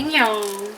morning, y'all.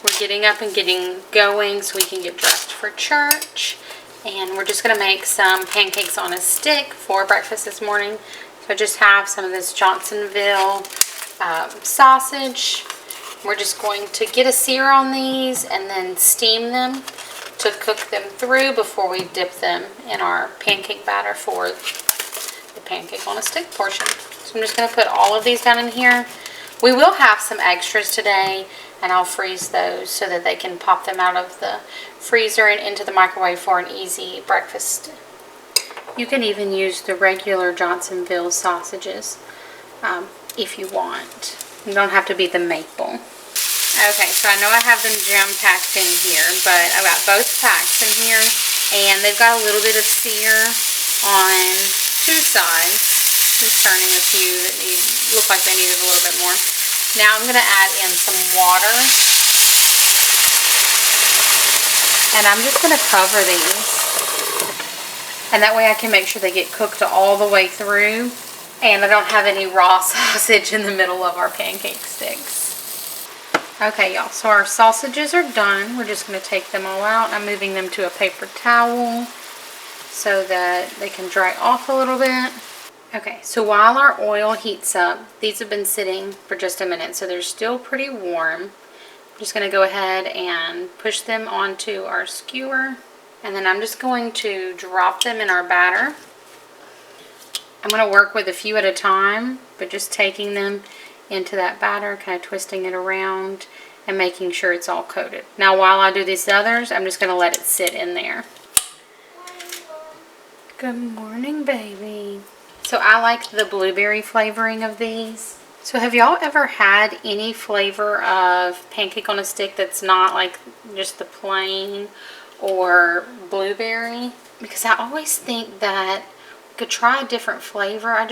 We're getting up and getting going so we can get dressed for church. And we're just going to make some pancakes on a stick for breakfast this morning. So I just have some of this Johnsonville sausage. We're just going to get a sear on these and then steam them to cook them through before we dip them in our pancake batter for the pancake on a stick portion. So I'm just going to put all of these down in here. We will have some extras today, and I'll freeze those so that they can pop them out of the freezer and into the microwave for an easy breakfast. You can even use the regular Johnsonville sausages if you want. You don't have to be the maple. Okay, so I know I have them jam-packed in here, but I've got both packs in here, and they've got a little bit of sear on two sides. Just turning a few that look like they needed a little bit more. Now I'm going to add in some water, and I'm just going to cover these, and that way I can make sure they get cooked all the way through, and I don't have any raw sausage in the middle of our pancake sticks. Okay, y'all, so our sausages are done. We're just going to take them all out. I'm moving them to a paper towel so that they can dry off a little bit. Okay, so while our oil heats up, these have been sitting for just a minute, so they're still pretty warm. I'm just going to go ahead and push them onto our skewer, and then I'm just going to drop them in our batter. I'm going to work with a few at a time, but just taking them into that batter, kind of twisting it around and making sure it's all coated. Now while I do these others, I'm just going to let it sit in there. Good morning, baby. So I like the blueberry flavoring of these. So have y'all ever had any flavor of pancake on a stick that's not like just the plain or blueberry? Because I always think that we could try a different flavor. I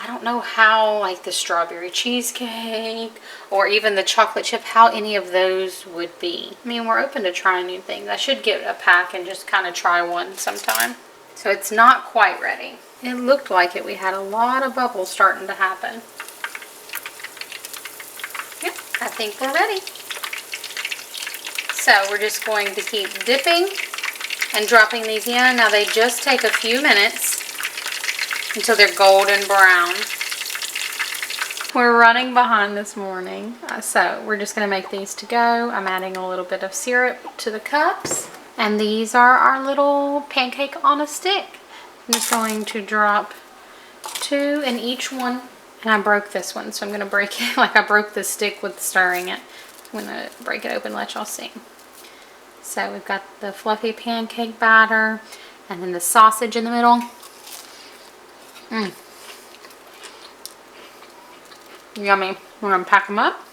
don't know how, like the strawberry cheesecake or even the chocolate chip, how any of those would be. I mean, we're open to trying new things. I should get a pack and just kind of try one sometime. So it's not quite ready. It looked like it. We had a lot of bubbles starting to happen. Yep, I think we're ready. So we're just going to keep dipping and dropping these in. Now they just take a few minutes until they're golden brown. We're running behind this morning, so we're just going to make these to go. I'm adding a little bit of syrup to the cups, and these are our little pancake on a stick. I'm just going to drop 2 in each one, and I broke this one, so I'm going to break it like I broke the stick with stirring it. I'm going to break it open and let y'all see. So we've got the fluffy pancake batter, and then the sausage in the middle. Yummy. We're going to pack them up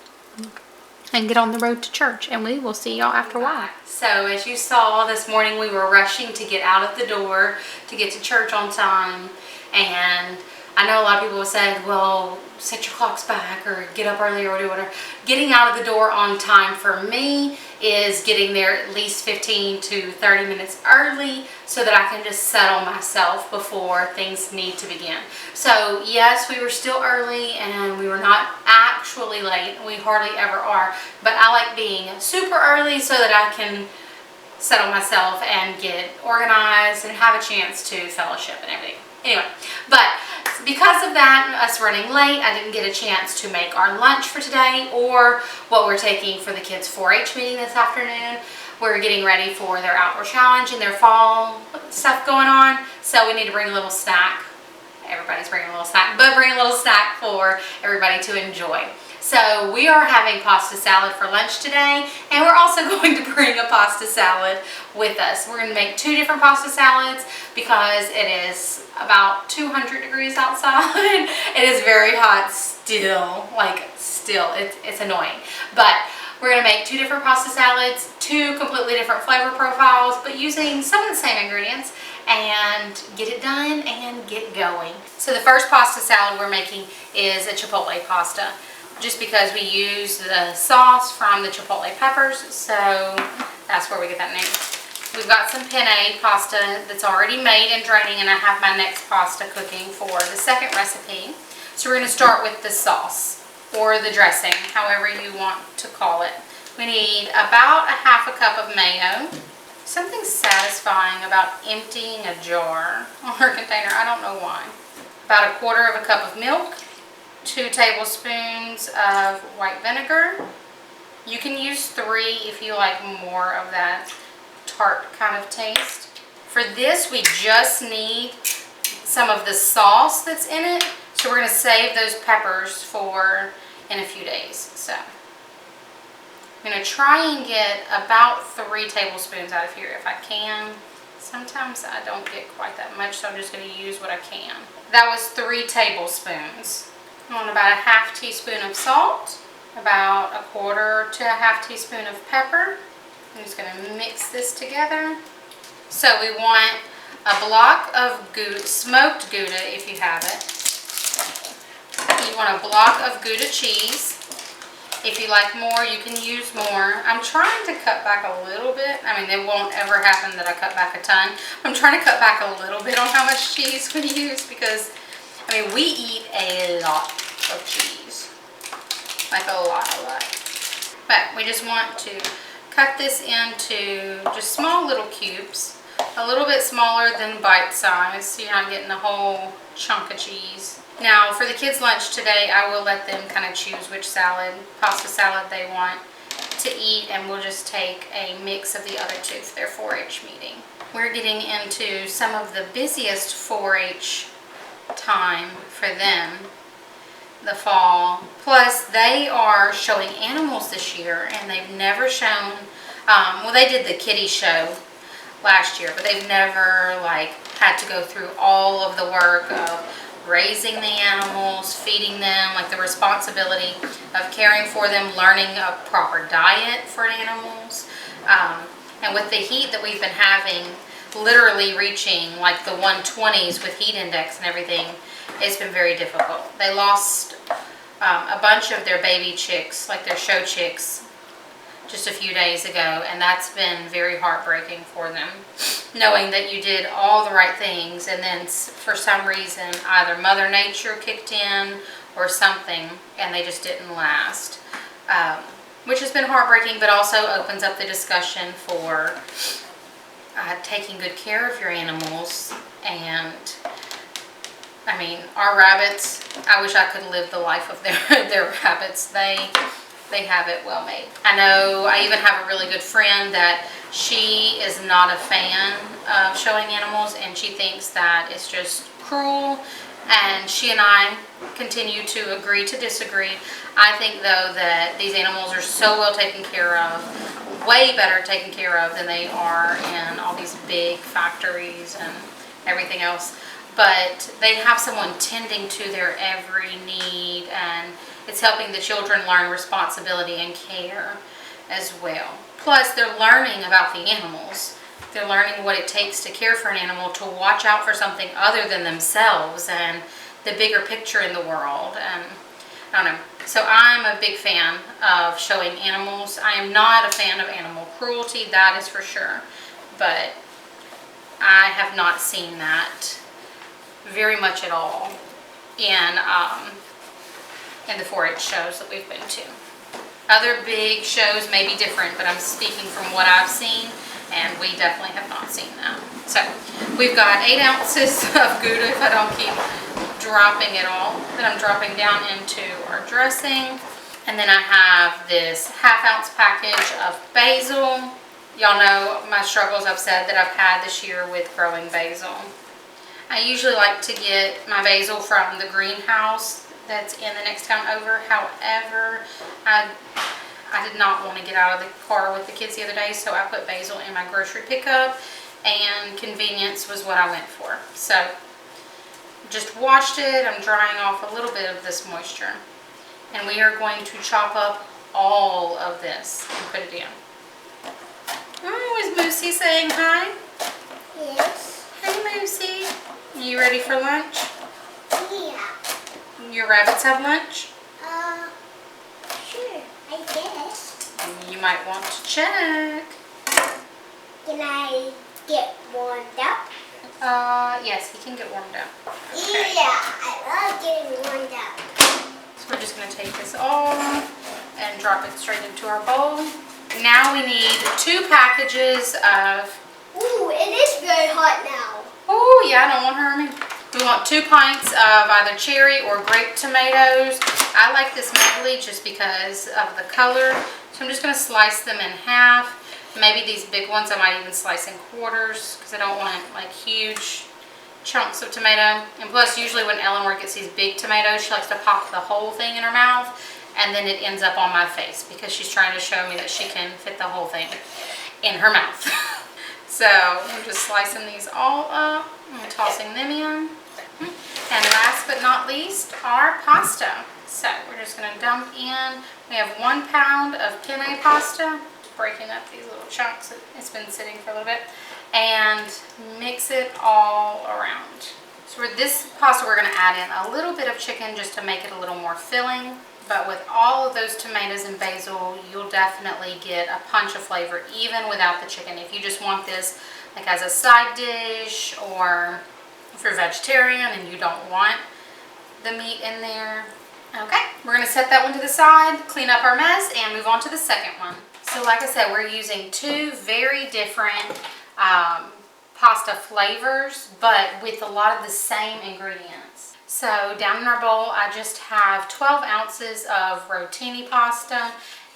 and get on the road to church, and we will see y'all after a while. So as you saw this morning, we were rushing to get out of the door to get to church on time, and I know a lot of people have said, well, set your clocks back or get up early or do whatever. Getting out of the door on time for me is getting there at least 15 to 30 minutes early so that I can just settle myself before things need to begin. So yes, we were still early and we were not actually late. We hardly ever are, but I like being super early so that I can settle myself and get organized and have a chance to fellowship and everything. Anyway, but because of that, us running late, I didn't get a chance to make our lunch for today or what we're taking for the kids' 4-H meeting this afternoon. We're getting ready for their outdoor challenge and their fall stuff going on, so we need to bring a little snack. Everybody's bringing a little snack, but bring a little snack for everybody to enjoy. So we are having pasta salad for lunch today, and we're also going to bring a pasta salad with us. We're going to make 2 different pasta salads because it is about 200 degrees outside. It is very hot still, it's annoying. But we're going to make 2 different pasta salads, 2 completely different flavor profiles, but using some of the same ingredients, and get it done and get going. So the first pasta salad we're making is a Chipotle pasta, just because we use the sauce from the Chipotle peppers, so that's where we get that name. We've got some penne pasta that's already made and draining, and I have my next pasta cooking for the second recipe. So we're going to start with the sauce. or the dressing, however you want to call it. We need about a half a cup of mayo. Something satisfying about emptying a jar or container, I don't know why. About a quarter of a cup of milk, 2 tablespoons of white vinegar. You can use 3 if you like more of that tart kind of taste. For this, we just need some of the sauce that's in it. So we're going to save those peppers for in a few days. So I'm going to try and get about 3 tablespoons out of here if I can. Sometimes I don't get quite that much, so I'm just going to use what I can. That was 3 tablespoons. I want about a half teaspoon of salt, about a quarter to a half teaspoon of pepper. I'm just going to mix this together. So we want a block of gouda, smoked Gouda if you have it. You want a block of Gouda cheese. If you like more, you can use more. I'm trying to cut back a little bit. I mean, it won't ever happen that I cut back a ton. I'm trying to cut back a little bit on how much cheese we use because, I mean, we eat a lot of cheese. Like a lot. But we just want to cut this into just small little cubes. A little bit smaller than bite size, so you're not getting a whole chunk of cheese. Now, for the kids' lunch today, I will let them kind of choose which pasta salad they want to eat, and we'll just take a mix of the other 2 for their 4-H meeting. We're getting into some of the busiest 4-H time for them, the fall. Plus, they are showing animals this year, and they've never shown, well, they did the kitty show last year, but they've never like had to go through all of the work of raising the animals, feeding them, like the responsibility of caring for them, learning a proper diet for animals. And with the heat that we've been having, literally reaching like the 120s with heat index and everything, it's been very difficult. They lost a bunch of their baby chicks, like their show chicks, just a few days ago, and that's been very heartbreaking for them, knowing that you did all the right things and then for some reason either Mother Nature kicked in or something and they just didn't last, which has been heartbreaking, but also opens up the discussion for taking good care of your animals. And I mean, our rabbits, I wish I could live the life of their rabbits. They have it well made. I know I even have a really good friend that she is not a fan of showing animals, and she thinks that it's just cruel, and she and I continue to agree to disagree. I think though that these animals are so well taken care of, way better taken care of than they are in all these big factories and everything else. But they have someone tending to their every need, and it's helping the children learn responsibility and care as well. Plus, they're learning about the animals. They're learning what it takes to care for an animal, to watch out for something other than themselves and the bigger picture in the world. And I don't know. So I'm a big fan of showing animals. I am not a fan of animal cruelty, that is for sure. But I have not seen that very much at all in the 4-H shows that we've been to. Other big shows may be different, but I'm speaking from what I've seen, and we definitely have not seen that. So we've got 8 ounces of Gouda, if I don't keep dropping it all, that I'm dropping down into our dressing. And then I have this ½ ounce package of basil. Y'all know my struggles I've said that I've had this year with growing basil. I usually like to get my basil from the greenhouse that's in the next town over. However, I did not want to get out of the car with the kids the other day, so I put basil in my grocery pickup, and convenience was what I went for. So just washed it. I'm drying off a little bit of this moisture, and we are going to chop up all of this and put it in. Oh, is Moosey saying hi? Yes. Hi, Moosey. You ready for lunch? Yeah. Your rabbits have lunch? Sure, I guess. You might want to check. Can I get warmed up? Yes, he can get warmed up. Okay. Yeah, I love getting warmed up. We're just going to take this all and drop it straight into our bowl. Now we need 2 packages of... Ooh, it is very hot now. Oh, yeah, I don't want her in me. We want 2 pints of either cherry or grape tomatoes. I like this medley just because of the color. So I'm just going to slice them in half. Maybe these big ones I might even slice in quarters because I don't want like huge chunks of tomato. And plus, usually when Eleanor gets these big tomatoes, she likes to pop the whole thing in her mouth, and then it ends up on my face because she's trying to show me that she can fit the whole thing in her mouth. So I'm just slicing these all up and tossing them in. And last but not least, our pasta. So we're just going to dump in. We have 1 pound of penne pasta. Breaking up these little chunks. It's been sitting for a little bit. And mix it all around. So for this pasta, we're going to add in a little bit of chicken just to make it a little more filling. But with all of those tomatoes and basil, you'll definitely get a punch of flavor even without the chicken. If you just want this like as a side dish, or if you're vegetarian and you don't want the meat in there. Okay, we're going to set that one to the side, clean up our mess, and move on to the second one. So like I said, we're using 2 very different pasta flavors, but with a lot of the same ingredients. So down in our bowl, I just have 12 ounces of rotini pasta,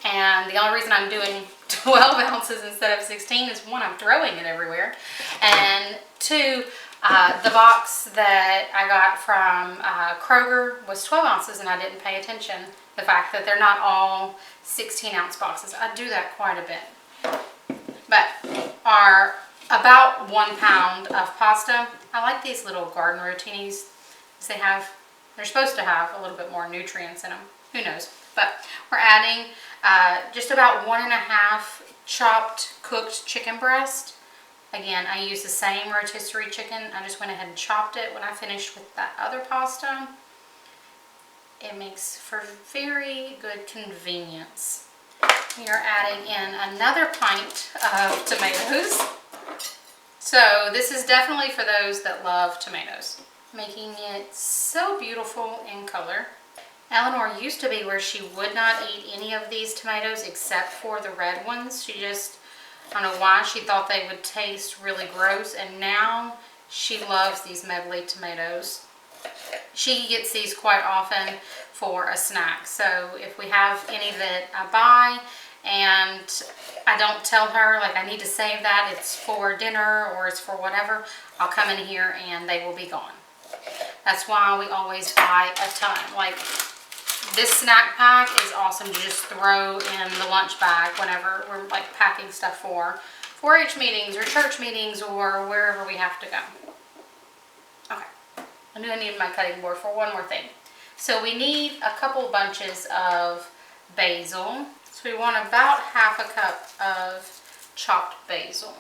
and the only reason I'm doing 12 ounces instead of 16 is 1, I'm throwing it everywhere, and 2, the box that I got from Kroger was 12 ounces and I didn't pay attention. The fact that they're not all 16-ounce boxes. I do that quite a bit. But our about 1 pound of pasta. I like these little garden rotinis. They're supposed to have a little bit more nutrients in them. Who knows? But we're adding just about 1.5 chopped cooked chicken breast. Again, I use the same rotisserie chicken. I just went ahead and chopped it when I finished with that other pasta. It makes for very good convenience. We are adding in another pint of tomatoes. So this is definitely for those that love tomatoes, making it so beautiful in color. Eleanor used to be where she would not eat any of these tomatoes except for the red ones. She just, I don't know why, she thought they would taste really gross, and now she loves these medley tomatoes. She gets these quite often for a snack. So if we have any that I buy and I don't tell her, like, I need to save that, it's for dinner or it's for whatever, I'll come in here and they will be gone. That's why we always buy a ton. Like, this snack pack is awesome to just throw in the lunch bag whenever we're like packing stuff for 4-H meetings or church meetings or wherever we have to go. Okay, I knew I needed my cutting board for one more thing. So we need a couple bunches of basil. So we want about 1/2 cup of chopped basil.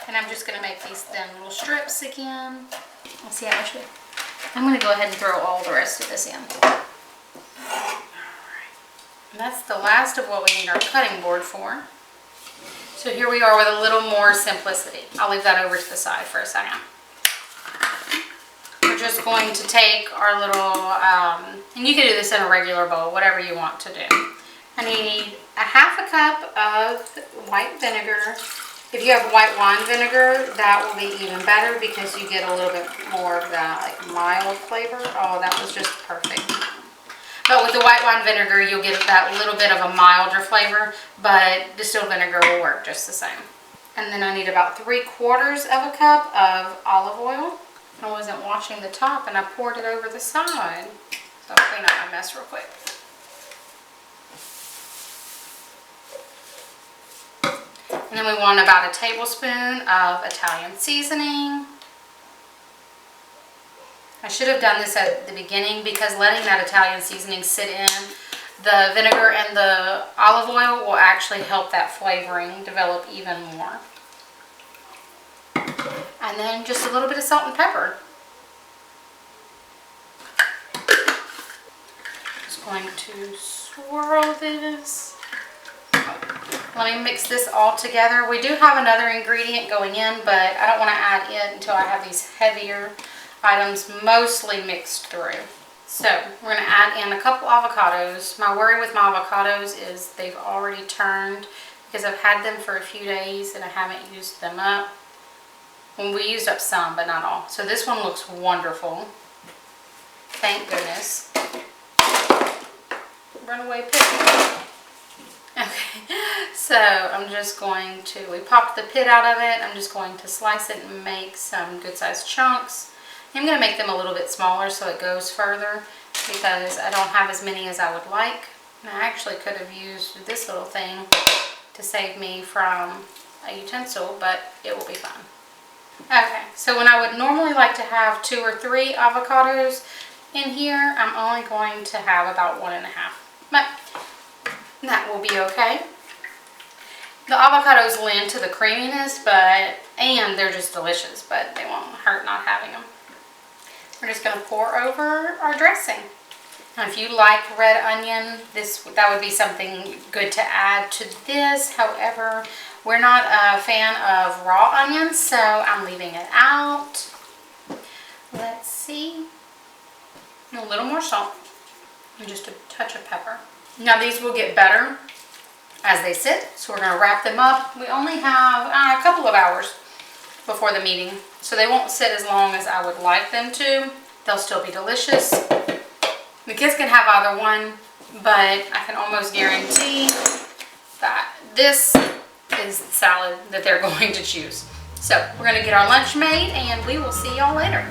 And I'm just going to make these thin little strips again. Let's see how much we... I'm going to go ahead and throw all the rest of this in. Alright. And that's the last of what we need our cutting board for. So here we are with a little more simplicity. I'll leave that over to the side for a second. We're just going to take our little, and you can do this in a regular bowl, whatever you want to do. I need 1/2 cup of white vinegar. If you have white wine vinegar, that will be even better because you get a little bit more of that like mild flavor. Oh, that was just perfect. But with the white wine vinegar, you'll get that little bit of a milder flavor, but distilled vinegar will work just the same. And then I need about 3/4 of a cup of olive oil. I wasn't washing the top and I poured it over the side. So I'll clean up my mess real quick. And then we want about 1 tablespoon of Italian seasoning. I should have done this at the beginning because letting that Italian seasoning sit in the vinegar and the olive oil will actually help that flavoring develop even more. And then just a little bit of salt and pepper. Just going to swirl this. Let me mix this all together. We do have another ingredient going in, but I don't want to add it until I have these heavier items mostly mixed through. So we're gonna add in a couple avocados. My worry with my avocados is they've already turned because I've had them for a few days and I haven't used them up. Well, we used up some, but not all. So this one looks wonderful. Thank goodness. Runaway pig. Okay, so I'm just going to, we popped the pit out of it. I'm just going to slice it and make some good sized chunks. I'm going to make them a little bit smaller so it goes further because I don't have as many as I would like. And I actually could have used this little thing to save me from a utensil, but it will be fine. Okay, so when I would normally like to have 2 or 3 avocados in here, I'm only going to have about 1.5. But that will be okay. The avocados lend to the creaminess, and they're just delicious, but they won't hurt not having them. We're just going to pour over our dressing. Now, if you like red onion, that would be something good to add to this. However, we're not a fan of raw onions, so I'm leaving it out. Let's see. A little more salt and just a touch of pepper. Now these will get better as they sit, so we're going to wrap them up. We only have a couple of hours before the meeting, so they won't sit as long as I would like them to. They'll still be delicious. The kids can have either one, but I can almost guarantee that this is the salad that they're going to choose. So we're going to get our lunch made and we will see y'all later.